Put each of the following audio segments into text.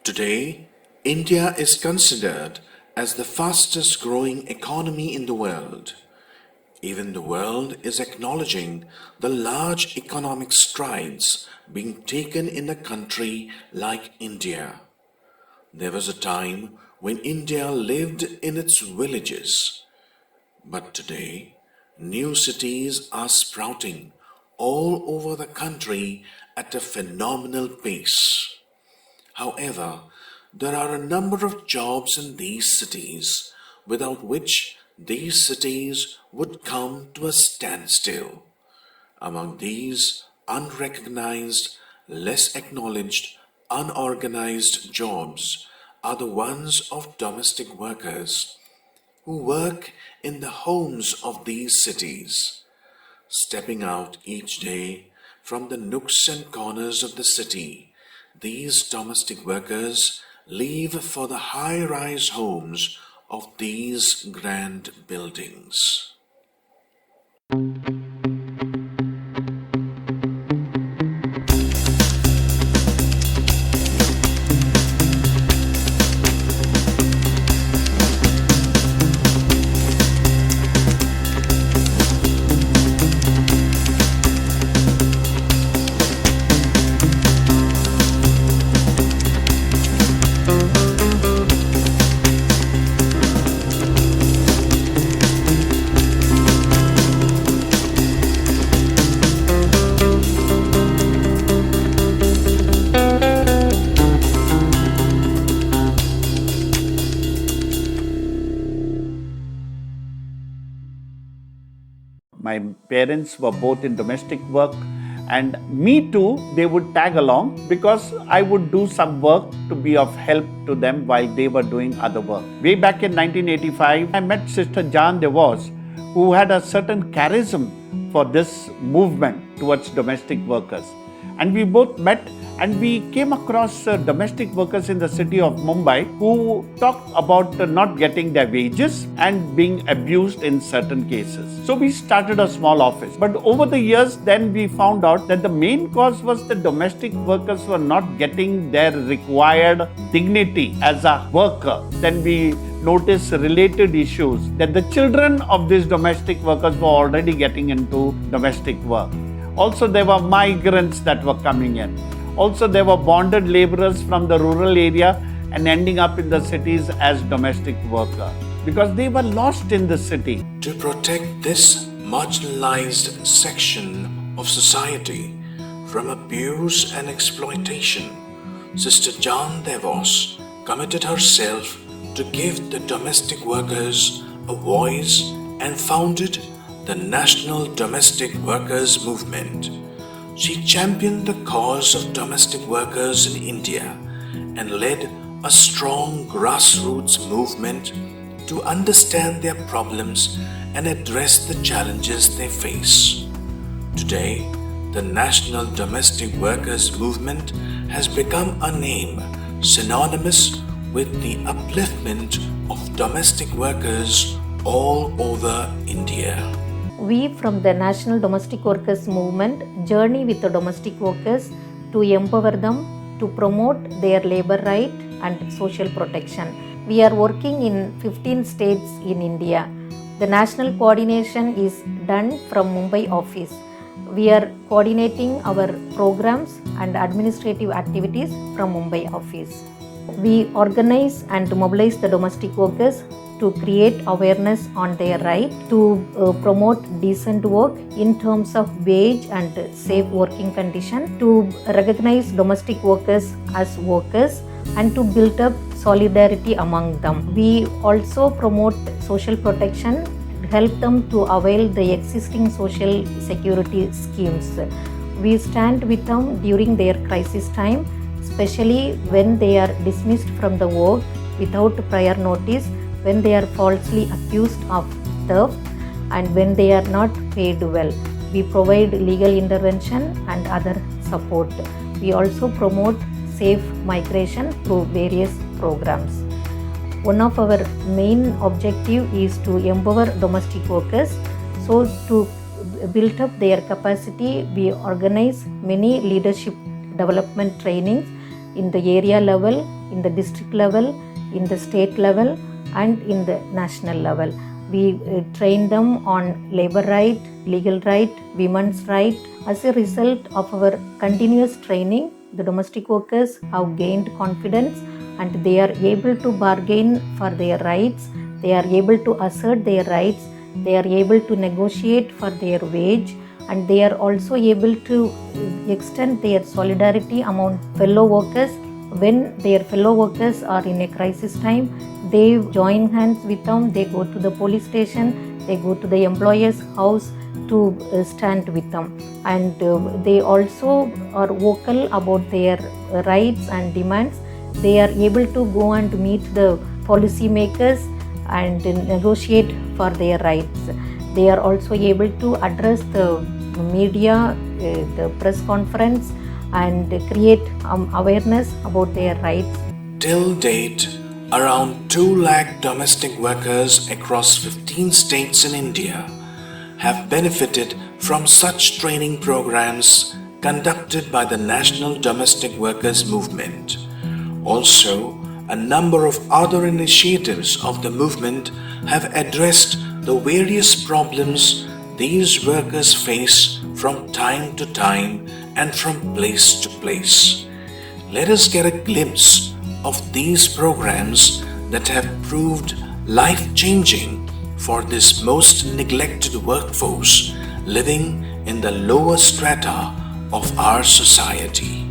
Today, India is considered as the fastest growing economy in the world. Even the world is acknowledging the large economic strides being taken in a country like India. There was a time when India lived in its villages, but today new cities are sprouting all over the country at a phenomenal pace. However, there are a number of jobs in these cities without which these cities would come to a standstill. Among these unrecognized, less acknowledged, unorganized jobs are the ones of domestic workers who work in the homes of these cities, stepping out each day from the nooks and corners of the city. These domestic workers leave for the high-rise homes of these grand buildings. My parents were both in domestic work, and me too, they would tag along because I would do some work to be of help to them while they were doing other work. Way back in 1985, I met Sister Jan DeVos, who had a certain charism for this movement towards domestic workers. And we both met and we came across domestic workers in the city of Mumbai who talked about not getting their wages and being abused in certain cases. So we started a small office. But over the years, then we found out that the main cause was the domestic workers were not getting their required dignity as a worker. Then we noticed related issues that the children of these domestic workers were already getting into domestic work. Also, there were migrants that were coming in. Also, there were bonded laborers from the rural area and ending up in the cities as domestic workers because they were lost in the city. To protect this marginalized section of society from abuse and exploitation, Sister Jan DeVos committed herself to give the domestic workers a voice and founded the National Domestic Workers Movement. She championed the cause of domestic workers in India and led a strong grassroots movement to understand their problems and address the challenges they face. Today, the National Domestic Workers Movement has become a name synonymous with the upliftment of domestic workers all over India. We from the National Domestic Workers Movement journey with the domestic workers to empower them, to promote their labor right and social protection. We are working in 15 states in India. The national coordination is done from Mumbai office. We are coordinating our programs and administrative activities from Mumbai office. We organize and mobilize the domestic workers to create awareness on their right, to promote decent work in terms of wage and safe working condition, to recognize domestic workers as workers and to build up solidarity among them. We also promote social protection, help them to avail the existing social security schemes. We stand with them during their crisis time, especially when they are dismissed from the work without prior notice, when they are falsely accused of theft and when they are not paid well. We provide legal intervention and other support. We also promote safe migration through various programs. One of our main objective is to empower domestic workers. So to build up their capacity, we organize many leadership development trainings in the area level in the district level, in the state level, and in the national level. We train them on labor right, legal right, women's right. As a result of our continuous training, the domestic workers have gained confidence and they are able to bargain for their rights, they are able to assert their rights, they are able to negotiate for their wage, and they are also able to extend their solidarity among fellow workers. When their fellow workers are in a crisis time, they join hands with them, they go to the police station, they go to the employer's house to stand with them, and they also are vocal about their rights and demands. They are able to go and meet the policy makers and negotiate for their rights. They are also able to address the media, the press conference, and create awareness about their rights. Till date, around 2 lakh domestic workers across 15 states in India have benefited from such training programs conducted by the National Domestic Workers Movement. Also, a number of other initiatives of the movement have addressed the various problems these workers face from time to time and from place to place. Let us get a glimpse of these programs that have proved life-changing for this most neglected workforce living in the lower strata of our society.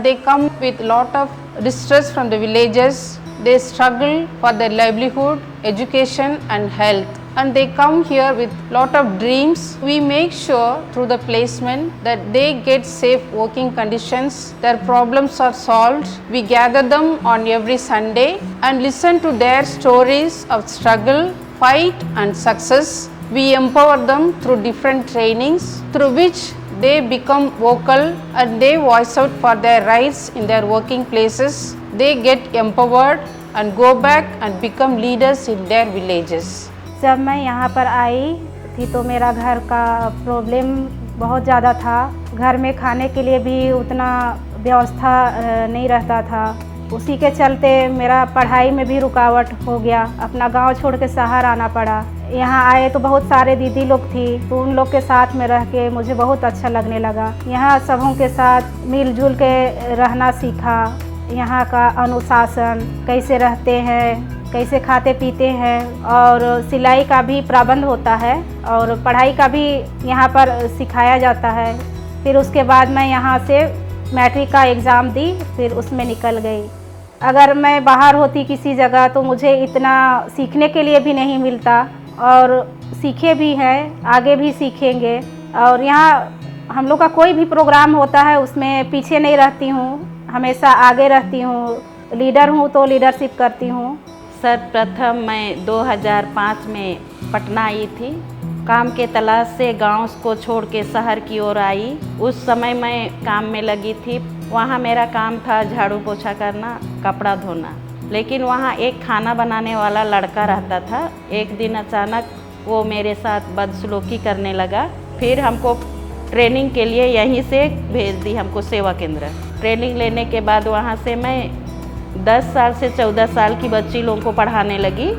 They come with lot of distress from the villages. They struggle for their livelihood, education and health. And they come here with lot of dreams. We make sure through the placement that they get safe working conditions, their problems are solved. We gather them on every Sunday and listen to their stories of struggle, fight and success. We empower them through different trainings through which they become vocal and they voice out for their rights in their working places. They get empowered and go back and become leaders in their villages. जब मैं यहाँ पर आई थी तो मेरा घर का problem बहुत ज़्यादा था। घर में खाने के लिए भी उतना व्यवस्था नहीं रहता था। उसी के चलते मेरा पढ़ाई में भी रुकावट हो गया। अपना गांव छोड़ के शहर आना पड़ा। यहाँ आए तो बहुत सारे दीदी लोग थी, तो उन लोग के साथ में रह के मुझे बहुत अच्छा लगने लगा। यहाँ सबों के साथ मिलजुल के रहना सीखा। यहाँ का अनुशासन, कैसे रहते हैं, कैसे खाते पीते हैं, और सिलाई का भी प्रबंध होता है और पढ़ाई का भी यहाँ पर सिखाया जाता है। फिर उसके बाद मैं यहाँ से मैट्रिक का एग्ज़ाम दी, फिर उसमें निकल गई। अगर मैं बाहर होती किसी जगह तो मुझे इतना सीखने के लिए भी नहीं मिलता, और सीखे भी हैं, आगे भी सीखेंगे। और यहाँ हम लोग का कोई भी प्रोग्राम होता है उसमें पीछे नहीं रहती हूँ, हमेशा आगे रहती हूँ। लीडर हूँ तो लीडरशिप करती हूँ। सर्वप्रथम मैं 2005 में पटना आई थी। काम के तलाश से गांव को छोड़ के शहर की ओर आई। उस समय मैं काम में लगी थी। वहाँ मेरा काम था झाड़ू पोछा करना, कपड़ा धोना। लेकिन वहाँ एक खाना बनाने वाला लड़का रहता था। एक दिन अचानक वो मेरे साथ बदसलूकी करने लगा। फिर हमको ट्रेनिंग के लिए यहीं से भेज दी, हमको सेवा केंद्र। ट्रेनिंग लेने के बाद वहाँ से मैं 10 साल से 14 साल की बच्ची लोगों को पढ़ाने लगी।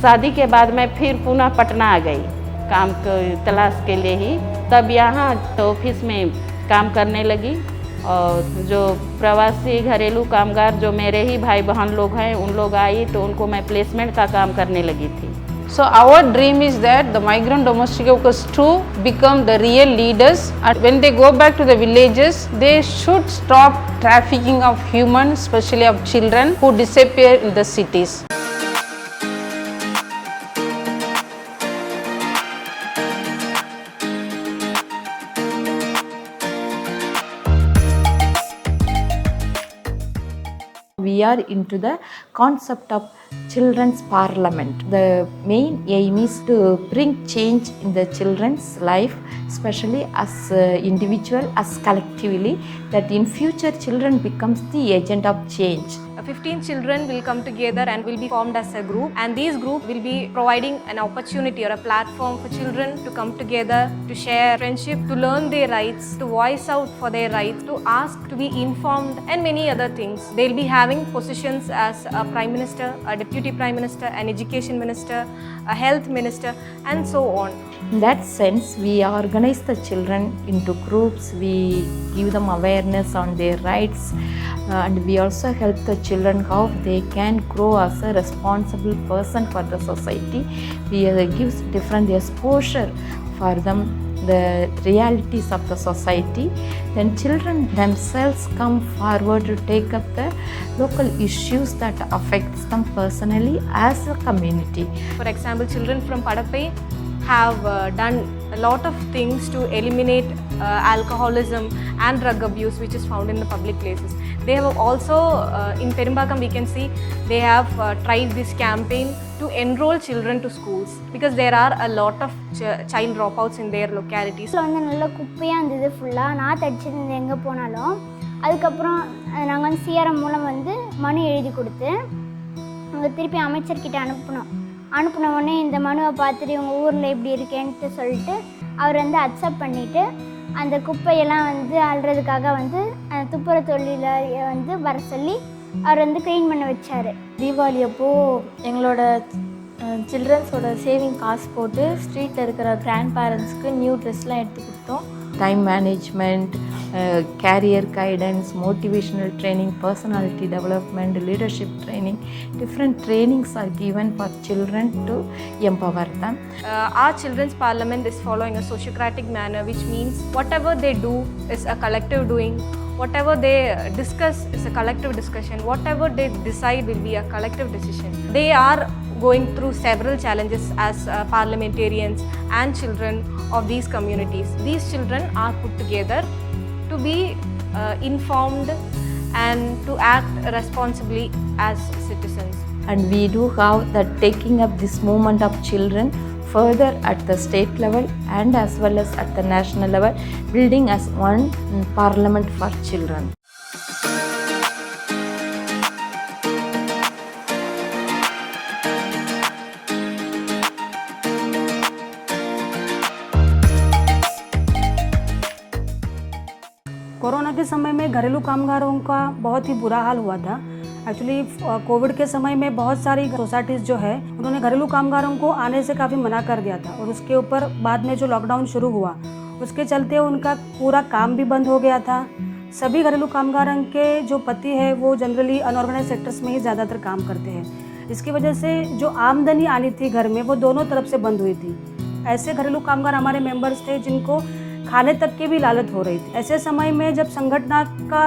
शादी के बाद मैं फिर पुनः पटना आ गई काम को तलाश के लिए ही। तब यहाँ तो ऑफिस में काम करने लगी, और जो प्रवासी घरेलू कामगार जो मेरे ही भाई बहन लोग हैं उन लोग आई तो उनको मैं प्लेसमेंट का काम करने लगी थी। So our dream is that the migrant domestic workers too become the real leaders, and when they go back to the villages, they should stop trafficking of humans, especially of children who disappear in the cities. We are into the concept of Children's Parliament. The main aim is to bring change in the children's life, especially as individual, as collectively, that in future children becomes the agent of change. 15 children will come together and will be formed as a group, and these group will be providing an opportunity or a platform for children to come together, to share friendship, to learn their rights, to voice out for their rights, to ask, to be informed, and many other things. They'll be having positions as a prime minister, a deputy prime minister, an education minister, a health minister, and so on. In that sense, we organize the children into groups, we give them awareness on their rights, and we also help the children how they can grow as a responsible person for the society. We give different exposure for them, the realities of the society. Then children themselves come forward to take up the local issues that affects them personally as a community. For example, children from Padappai have done a lot of things to eliminate alcoholism and drug abuse which is found in the public places. They have also, in Perumbakam we can see, they have tried this campaign to enroll children to schools because there are a lot of child dropouts in their localities. வந்து நல்ல குப்பையாக இருந்தது, ஃபுல்லாக நாற்று அடிச்சிருந்தது எங்கே போனாலும். அதுக்கப்புறம் நாங்கள் வந்து சிஆர்எம் மூலம் வந்து மனு எழுதி கொடுத்து நாங்கள் திருப்பி அமைச்சர்கிட்ட அனுப்பின உடனே இந்த மனுவை பார்த்துட்டு உங்கள் ஊரில் எப்படி இருக்கேன்ட்டு சொல்லிட்டு அவர் வந்து அக்செப்ட் பண்ணிவிட்டு அந்த குப்பையெல்லாம் வந்து அள்ளுறதுக்காக வந்து துப்புரவு தொழிலாளியை வந்து வர சொல்லி அவர் வந்து க்ளீன் பண்ண வச்சார். தீபாவளி அப்போது எங்களோட சில்ட்ரன்ஸோட சேவிங் காசு போட்டு ஸ்ட்ரீட்டில் இருக்கிற கிராண்ட் பேரண்ட்ஸ்க்கு நியூ ட்ரெஸ்லாம் எடுத்து கொடுத்தோம். Time management, career guidance, motivational training, personality development, leadership training, different trainings are given for children to empower them. Our children's parliament is following a sociocratic manner, which means whatever they do is a collective doing, whatever they discuss is a collective discussion, whatever they decide will be a collective decision. They are going through several challenges as parliamentarians and children of these communities. These children are put together to be informed and to act responsibly as citizens. And we do have that taking up this movement of children further at the state level and as well as at the national level, building as one parliament for children. Corona के समय में घरेलू कामगारों का बहुत ही बुरा हाल हुआ था। एक्चुअली कोविड के समय में बहुत सारी सोसाइटीज़ जो है उन्होंने घरेलू कामगारों को आने से काफ़ी मना कर दिया था, और उसके ऊपर बाद में जो लॉकडाउन शुरू हुआ उसके चलते उनका पूरा काम भी बंद हो गया था। सभी घरेलू कामगारों के जो पति है वो जनरली अनऑर्गेनाइज सेक्टर्स में ही ज़्यादातर काम करते हैं। इसकी वजह से जो आमदनी आनी थी घर में वो दोनों तरफ से बंद हुई थी। ऐसे घरेलू कामगार हमारे मेंबर्स थे जिनको खाने तक की भी लालच हो रही थी। ऐसे समय में जब संगठन का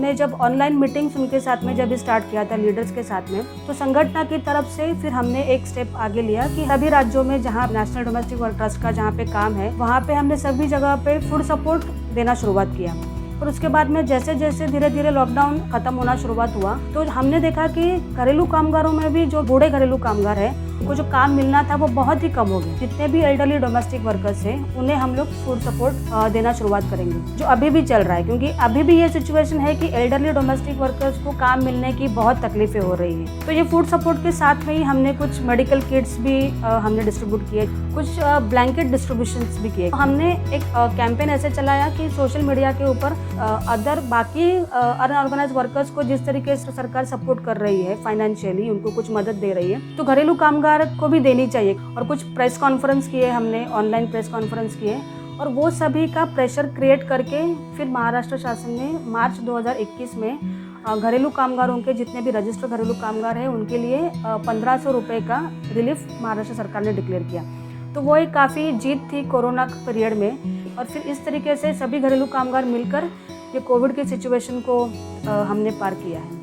ने जब ऑनलाइन मीटिंग्स उनके साथ में जब स्टार्ट किया था लीडर्स के साथ में, तो संगठन की तरफ से फिर हमने एक स्टेप आगे लिया कि सभी राज्यों में जहां नेशनल डोमेस्टिक वर्क ट्रस्ट का जहां पे काम है वहां पे हमने सभी जगह पे फूड सपोर्ट देना शुरुआत किया। और उसके बाद में जैसे जैसे धीरे धीरे लॉकडाउन खत्म होना शुरुआत हुआ तो हमने देखा कि घरेलू कामगारों में भी जो बूढ़े घरेलू कामगार है उनको जो काम मिलना था वो बहुत ही कम हो गया। जितने भी एल्डरली डोमेस्टिक वर्कर्स हैं उन्हें हम लोग फूड सपोर्ट देना शुरुआत करेंगे, जो अभी भी चल रहा है, क्योंकि अभी भी ये सिचुएशन है कि एल्डरली डोमेस्टिक वर्कर्स को काम मिलने की बहुत तकलीफें हो रही है। तो ये फूड सपोर्ट के साथ में ही हमने कुछ मेडिकल किट्स भी हमने डिस्ट्रीब्यूट किए, कुछ ब्लैंकेट डिस्ट्रीब्यूशन भी किए। हमने एक कैंपेन ऐसे चलाया कि सोशल मीडिया के ऊपर अदर बाकी अनऑर्गेनाइज वर्कर्स को जिस तरीके से सरकार सपोर्ट कर रही है फाइनेंशियली, उनको कुछ मदद दे रही है, तो घरेलू कामगार को भी देनी चाहिए। और कुछ प्रेस कॉन्फ्रेंस किए हमने, ऑनलाइन प्रेस कॉन्फ्रेंस किए, और वो सभी का प्रेशर क्रिएट करके फिर महाराष्ट्र शासन ने मार्च 2021 में घरेलू कामगारों के जितने भी रजिस्टर्ड घरेलू कामगार हैं उनके लिए 1500 रुपये का रिलीफ महाराष्ट्र सरकार ने डिक्लेयर किया। तो वो एक काफ़ी जीत थी कोरोना पीरियड में। और फिर इस तरीके से सभी घरेलू कामगार मिलकर ये कोविड के सिचुएशन को हमने पार किया है।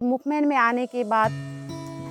मूवमेंट में आने के बाद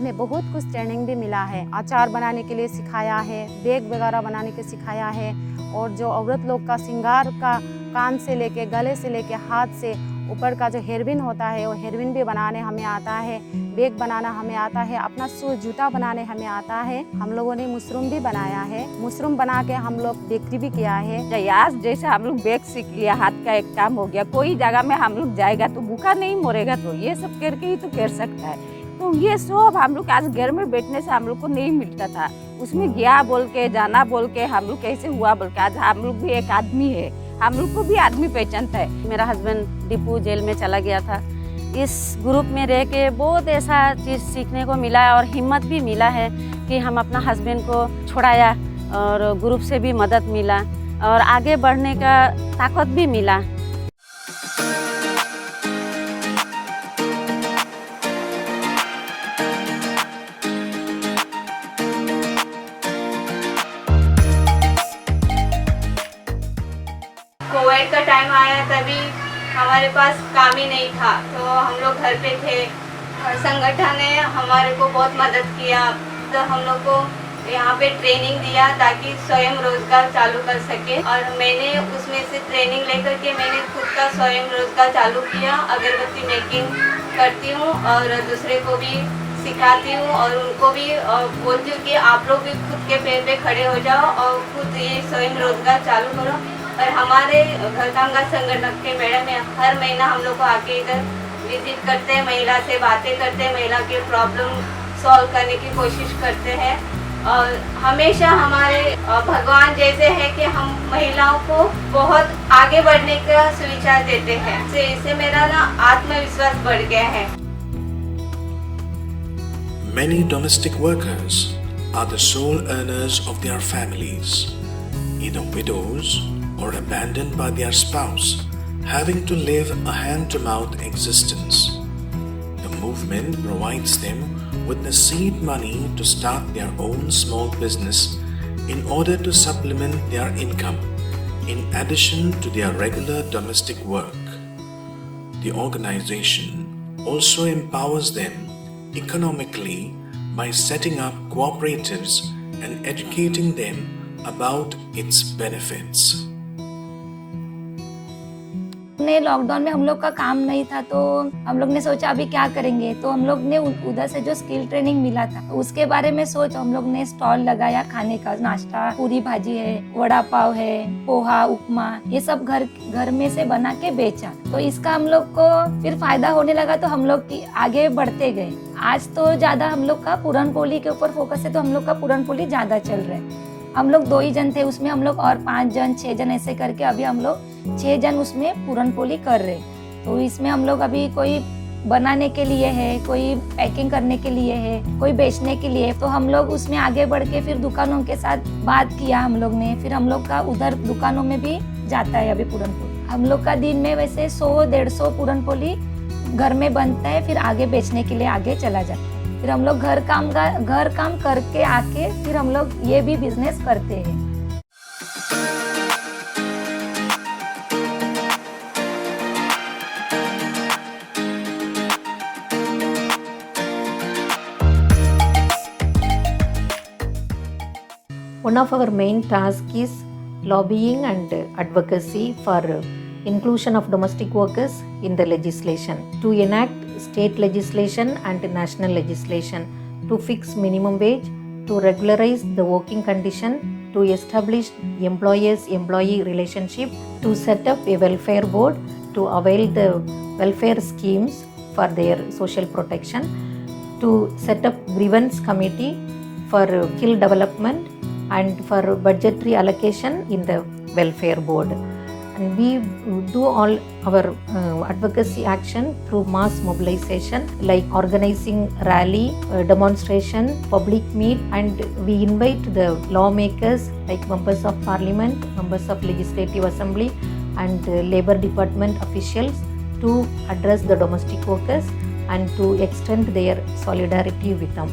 हमें बहुत कुछ ट्रेनिंग भी मिला है। अचार बनाने के लिए सिखाया है, बैग वगैरह बनाने के सिखाया है, और जो औरत लोग का श्रृंगार का कान से लेके गले से लेके हाथ से ऊपर का जो हेयरबिन होता है वो हेयरबिन भी बनाने हमें आता है, बैग बनाना हमें आता है, अपना शूज जूता बनाने हमें आता है। हम लोगों ने मशरूम भी बनाया है, मशरूम बना के हम लोग बेकरी भी किया है। यार जैसे हम लोग बैग सीख लिया, हाथ का एक काम हो गया, कोई जगह में हम लोग जाएगा तो भूखा नहीं मरेगा, तो ये सब करके ही तो कर सकता है। तो ये सब हम लोग आज घर में बैठने से हम लोग को नहीं मिलता था, उसमें गया बोल के जाना बोल के हम लोग कैसे हुआ बोल के आज हम लोग भी एक आदमी है, हम लोग को भी आदमी पहचानता है। मेरा हस्बैंड डिपू जेल में चला गया था, इस ग्रुप में रह के बहुत ऐसा चीज़ सीखने को मिला और हिम्मत भी मिला है कि हम अपना हस्बैंड को छुड़ाया और ग्रुप से भी मदद मिला और आगे बढ़ने का ताकत भी मिला। कोविड का टाइम आया तभी हमारे पास काम ही नहीं था, तो हम लोग घर पे थे। संगठन ने हमारे को बहुत मदद किया, तो हम लोग को यहाँ पे ट्रेनिंग दिया ताकि स्वयं रोजगार चालू कर सके, और मैंने उसमें से ट्रेनिंग लेकर के मैंने खुद का स्वयं रोजगार चालू किया। अगरबत्ती मेकिंग करती हूँ और दूसरे को भी सिखाती हूँ और उनको भी बोलती हूँ कि आप लोग भी खुद के पैर पे खड़े हो जाओ और खुद ये स्वयं रोजगार चालू करो। और हमारे घर कामगार संगठन के मैडम है, हर महीना हम लोग को आके इधर विजिट करते हैं, महिला से बातें करते हैं, महिला के प्रॉब्लम सॉल्व करने की कोशिश करते हैं। और हमेशा हमारे भगवान जैसे है कि हम महिलाओं को बहुत आगे बढ़ने का सुविचार देते हैं, इससे मेरा ना आत्मविश्वास बढ़ गया है। Many domestic workers are the sole earners of their families, either widows or abandoned by their spouse, having to live a hand-to-mouth existence. The movement provides them with the seed money to start their own small business in order to supplement their income, in addition to their regular domestic work. The organization also empowers them economically by setting up cooperatives and educating them about its benefits. Lockdown में हम लोग का काम नहीं था, तो हम लोग ने सोचा अभी क्या करेंगे, तो हम लोग ने उधर से जो स्किल ट्रेनिंग मिला था उसके बारे में सोच हम लोग ने स्टॉल लगाया, खाने का नाश्ता, पूरी भाजी है, वड़ा पाव है, पोहा, उपमा, ये सब घर में से बना के बेचा। तो इसका हम लोग को फिर फायदा होने लगा, तो हम लोग आगे बढ़ते गए। आज तो ज्यादा हम लोग का पूरन पोली के ऊपर फोकस है, तो हम लोग का पूरन पोली ज्यादा चल रहा है। हम लोग 2 ही जन थे उसमें, हम लोग और 5 जन 6 जन ऐसे करके अभी हम लोग 6 जन उसमें पूरन पोली कर रहे। तो इसमें हम लोग अभी कोई बनाने के लिए है, कोई पैकिंग करने के लिए है, कोई बेचने के लिए, तो हम लोग उसमें आगे बढ़ के फिर दुकानों के साथ बात किया हम लोग ने, फिर हम लोग का उधर दुकानों में भी जाता है अभी पूरन पोली। हम लोग का दिन में वैसे 100-150 पूरन पोली घर में बनता है, फिर आगे बेचने के लिए आगे चला जाता है। फिर हम लोग घर काम करके आके फिर हम लोग ये भी बिजनेस करते हैं। One of our main tasks is lobbying and advocacy for inclusion of domestic workers in the legislation, to enact state legislation and national legislation, to fix minimum wage, to regularize the working condition, to establish employers-employee relationship, to set up a welfare board, to avail the welfare schemes for their social protection, to set up grievance committee for skill development and for budgetary allocation in the welfare board. And we do all our advocacy action through mass mobilization, like organizing rally, demonstration, public meet, and we invite the lawmakers like members of parliament, members of legislative assembly and labor department officials to address the domestic workers and to extend their solidarity with them.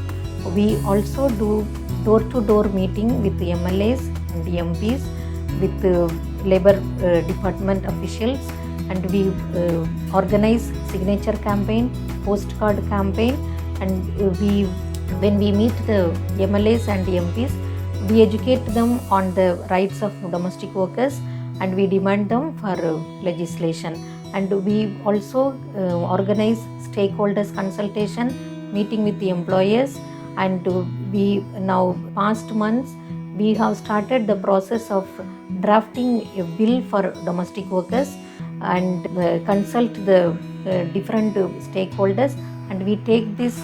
We also do door-to-door meeting with the MLAs and the MPs, with labor department officials, and we organize signature campaign, postcard campaign, and we When we meet the MLAs and MPs, we educate them on the rights of domestic workers and we demand them for legislation. And we also organize stakeholders consultation, meeting with the employers, and we now past months we have started the process of drafting a bill for domestic workers and consult the different stakeholders, and we take this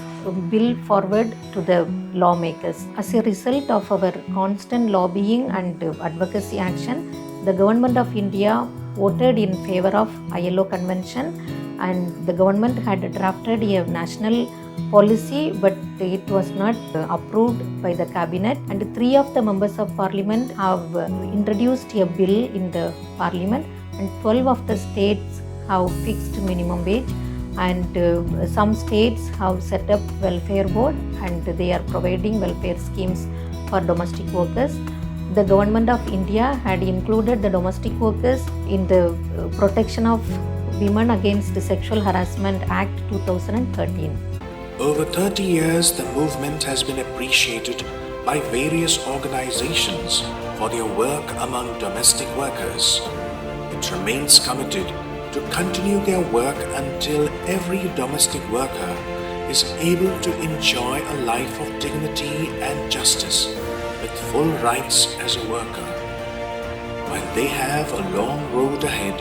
bill forward to the lawmakers. As a result of our constant lobbying and advocacy action, the Government of India voted in favor of ILO Convention, and the government had drafted a national policy, but it was not approved by the cabinet, and 3 of the members of parliament have introduced a bill in the parliament, and 12 of the states have fixed minimum wage, and some states have set up welfare board and they are providing welfare schemes for domestic workers. The Government of India had included the domestic workers in the Protection of Women Against Sexual Harassment Act 2013. Over 30 years, the movement has been appreciated by various organizations for their work among domestic workers. It remains committed to continue their work until every domestic worker is able to enjoy a life of dignity and justice with full rights as a worker. While they have a long road ahead,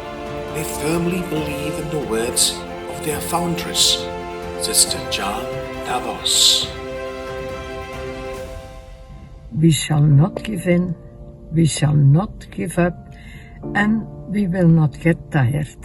they firmly believe in the words of their foundress, Sister Jan Davos. We shall not give in, we shall not give up, and we will not get tired.